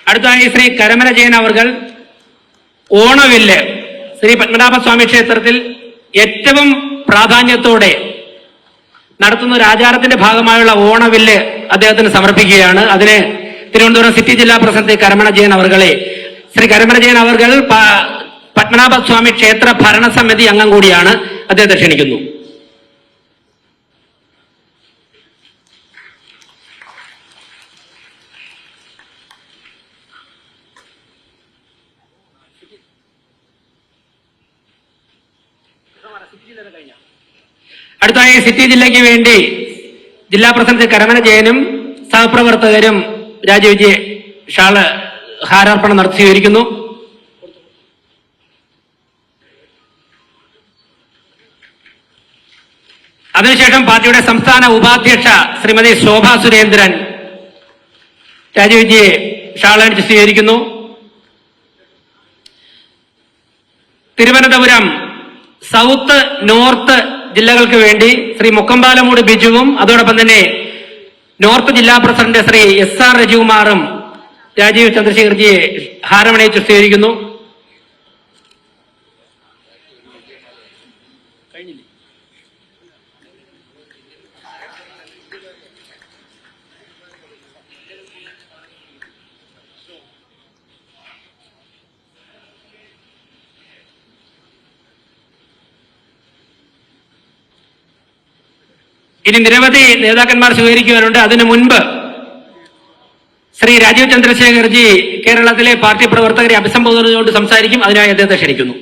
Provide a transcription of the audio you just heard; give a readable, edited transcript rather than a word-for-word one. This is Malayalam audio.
അടുത്തതായി ശ്രീ കരമന ജയൻ അവർകൾ ഓണവില്ല് ശ്രീ പത്മനാഭസ്വാമി ക്ഷേത്രത്തിൽ ഏറ്റവും പ്രാധാന്യത്തോടെ നടത്തുന്ന ഒരു ആചാരത്തിന്റെ ഭാഗമായുള്ള ഓണവില്ല് അദ്ദേഹത്തിന് സമർപ്പിക്കുകയാണ്. അതിന് തിരുവനന്തപുരം സിറ്റി ജില്ലാ പ്രസിഡന്റ് കരമന ജയൻ അവർകളെ ശ്രീ കരമന ജയൻ അവർകൾ പത്മനാഭസ്വാമി ക്ഷേത്ര ഭരണസമിതി അംഗം കൂടിയാണ്. അദ്ദേഹത്തെ ക്ഷണിക്കുന്നു. അടുത്തായി സിറ്റി ജില്ലയ്ക്ക് വേണ്ടി ജില്ലാ പ്രസിഡന്റ് കരമന ജയനും സഹപ്രവർത്തകരും രാജവിജയ ഷാള് ഹാരാർപ്പണം നടത്തി സ്വീകരിക്കുന്നു. അതിനുശേഷം പാർട്ടിയുടെ സംസ്ഥാന ഉപാധ്യക്ഷ ശ്രീമതി ശോഭ സുരേന്ദ്രൻ രാജവിജയ ഷാള് സ്വീകരിക്കുന്നു. തിരുവനന്തപുരം സൗത്ത് നോർത്ത് ജില്ലകൾക്ക് വേണ്ടി ശ്രീ മുക്കമ്പാലമൂട് ബിജുവും അതോടൊപ്പം തന്നെ നോർത്ത് ജില്ലാ പ്രസിഡന്റ് ശ്രീ SR രജികുമാറും രാജീവ് ചന്ദ്രശേഖർജിയെ ഹാരമണിയിച്ച് സ്വീകരിക്കുന്നു. ഇനി നിരവധി നേതാക്കന്മാർ സ്വീകരിക്കുവാനുണ്ട്. അതിനു മുൻപ് ശ്രീ രാജീവ് ചന്ദ്രശേഖർജി കേരളത്തിലെ പാർട്ടി പ്രവർത്തകരെ അഭിസംബോധന ചെയ്തുകൊണ്ട് സംസാരിക്കും. അതിനായി അദ്ദേഹത്തെ ക്ഷണിക്കുന്നു.